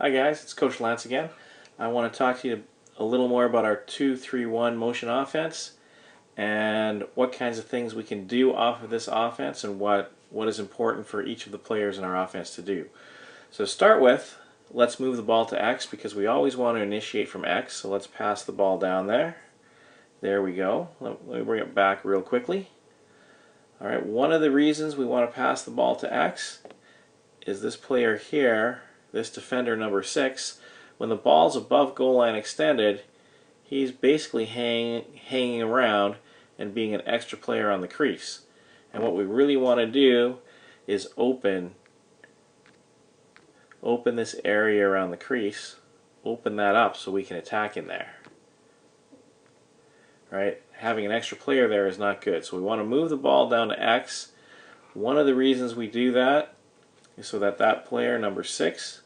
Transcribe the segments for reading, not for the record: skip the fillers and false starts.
Hi guys, it's Coach Lance again. I want to talk to you a little more about our 2-3-1 motion offense and what kinds of things we can do off of this offense and what is important for each of the players in our offense to do. So to start with, let's move the ball to X because we always want to initiate from X. So let's pass the ball down there. There we go. Let me bring it back real quickly. Alright, one of the reasons we want to pass the ball to X is this player here, this defender number 6, when the ball's above goal line extended, he's basically hanging around and being an extra player on the crease. And what we really want to do is open this area around the crease, open that up so we can attack in there. Right? Having an extra player there is not good. So we want to move the ball down to X. One of the reasons we do that is so that that player, number 6,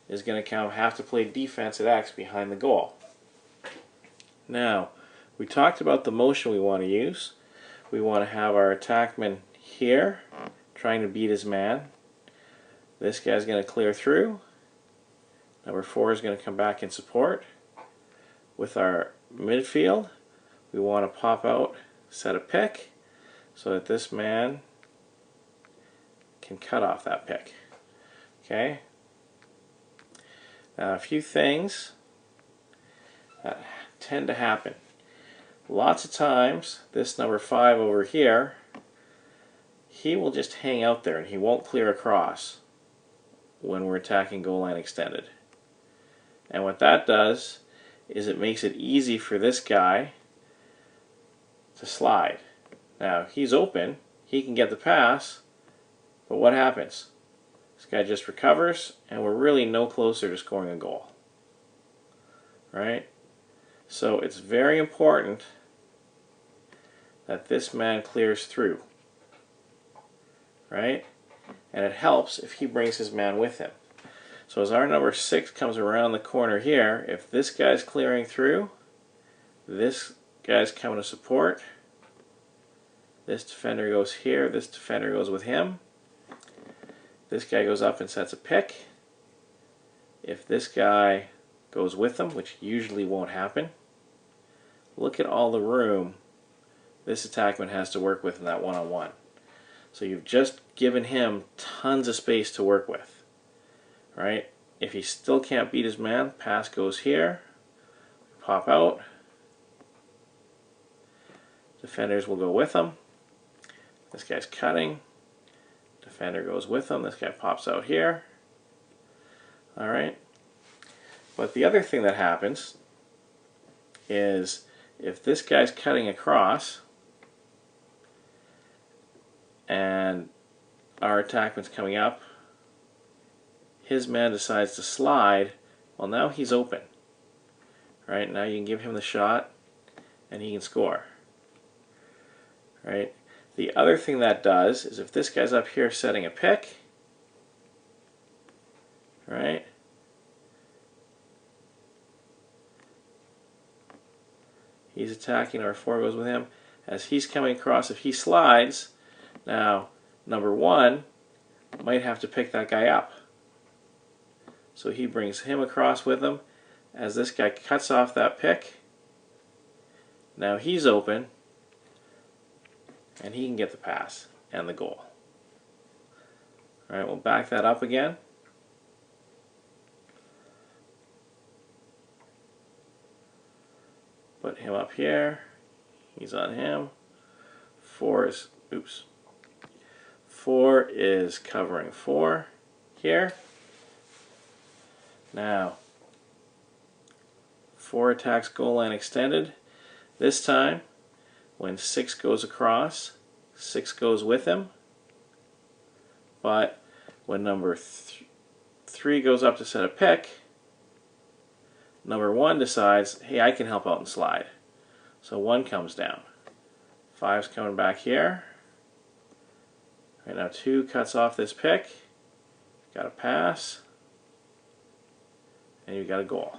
is going to have to play defense at X behind the goal. Now, we talked about the motion we want to use. We want to have our attackman here, trying to beat his man. This guy's going to clear through. Number 4 is going to come back in support. With our midfield, we want to pop out, set a pick, so that this man can cut off that pick. Okay? Now a few things that tend to happen. Lots of times, this number 5 over here, he will just hang out there and he won't clear across when we're attacking goal line extended. And what that does is it makes it easy for this guy to slide. Now he's open, he can get the pass, but what happens? This guy just recovers and we're really no closer to scoring a goal. Right? So it's very important that this man clears through. Right? And it helps if he brings his man with him. So as our number 6 comes around the corner here, if this guy's clearing through, this guy's coming to support, this defender goes here, this defender goes with him, this guy goes up and sets a pick. If this guy goes with them, which usually won't happen, look at all the room this attackman has to work with in that one-on-one. So you've just given him tons of space to work with. Right? If he still can't beat his man, pass goes here, pop out, defenders will go with him. This guy's cutting, defender goes with him, this guy pops out here. Alright? But the other thing that happens is if this guy's cutting across and our attackman's coming up, his man decides to slide, well now he's open. Right? Now you can give him the shot and he can score. Right? The other thing that does is if this guy's up here setting a pick, right? He's attacking, number 4 goes with him. As he's coming across, if he slides, now number 1 might have to pick that guy up. So he brings him across with him. As this guy cuts off that pick, now he's open and he can get the pass and the goal. Alright, we'll back that up again. Put him up here. He's on him. 4 is covering 4 here. Now 4 attacks goal line extended. This time when 6 goes across, 6 goes with him. But when number 3 goes up to set a pick, number 1 decides, hey, I can help out and slide. So 1 comes down. 5's coming back here. Right now 2 cuts off this pick. Got a pass. And you got a goal.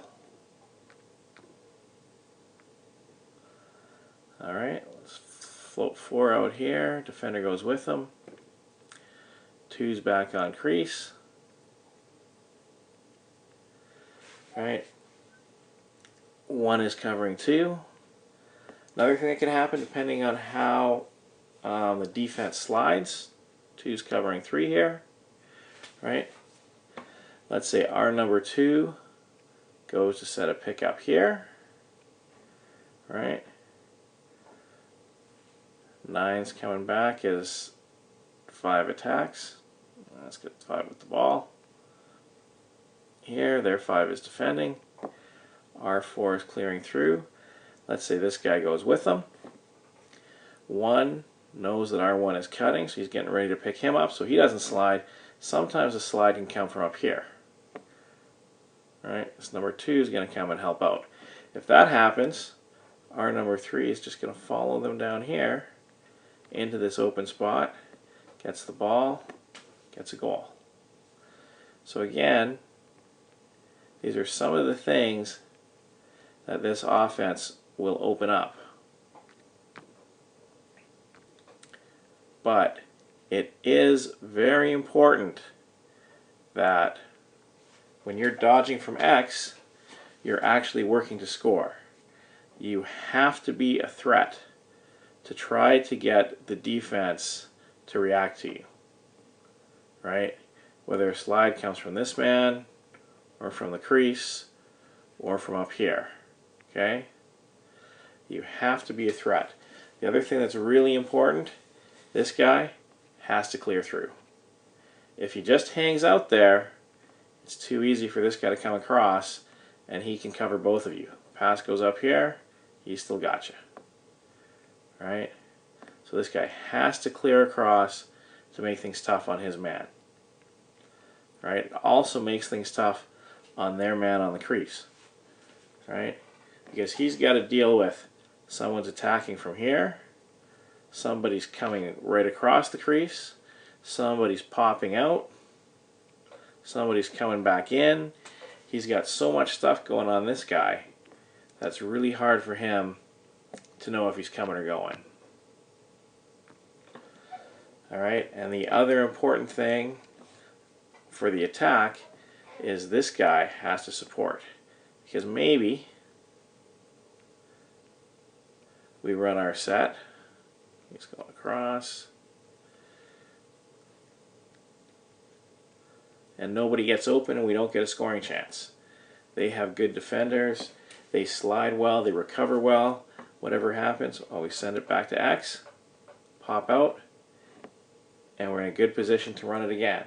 Alright, let's float 4 out here. Defender goes with them. 2's back on crease. right? One is covering two. Another thing that can happen, depending on how the defense slides, two's covering three here, right? Let's say our number two goes to set a pick up here, right? Nine's coming back as five attacks. Let's get five with the ball. Here, their five is defending. R4 is clearing through. Let's say this guy goes with them. One knows that R1 is cutting, so he's getting ready to pick him up, so he doesn't slide. Sometimes the slide can come from up here. Right? This number two is going to come and help out. If that happens, our number three is just going to follow them down here into this open spot, gets the ball, gets a goal. So again, these are some of the things that this offense will open up. But it is very important that when you're dodging from X, you're actually working to score. You have to be a threat to try to get the defense to react to you. Right? Whether a slide comes from this man, or from the crease, or from up here. Okay? You have to be a threat. The other thing that's really important, this guy has to clear through. If he just hangs out there, it's too easy for this guy to come across, and he can cover both of you. Pass goes up here, he's still got you. Right? So this guy has to clear across to make things tough on his man. Right? It also makes things tough on their man on the crease. Right? Because he's got to deal with someone's attacking from here, somebody's coming right across the crease, somebody's popping out, somebody's coming back in. He's got so much stuff going on this guy that's really hard for him to know if he's coming or going. Alright, and the other important thing for the attack is this guy has to support. Because maybe we run our set, he's going across, and nobody gets open and we don't get a scoring chance. They have good defenders, they slide well, they recover well. Whatever happens, we send it back to X, pop out, and we're in a good position to run it again.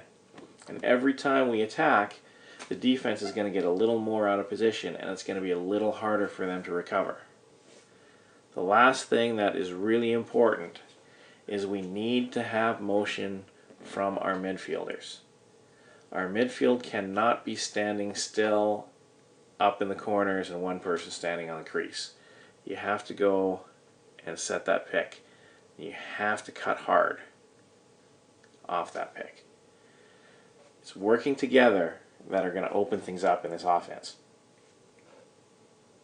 And every time we attack, the defense is going to get a little more out of position, and it's going to be a little harder for them to recover. The last thing that is really important is we need to have motion from our midfielders. Our midfield cannot be standing still up in the corners and one person standing on the crease. You have to go and set that pick. You have to cut hard off that pick. It's working together that are going to open things up in this offense.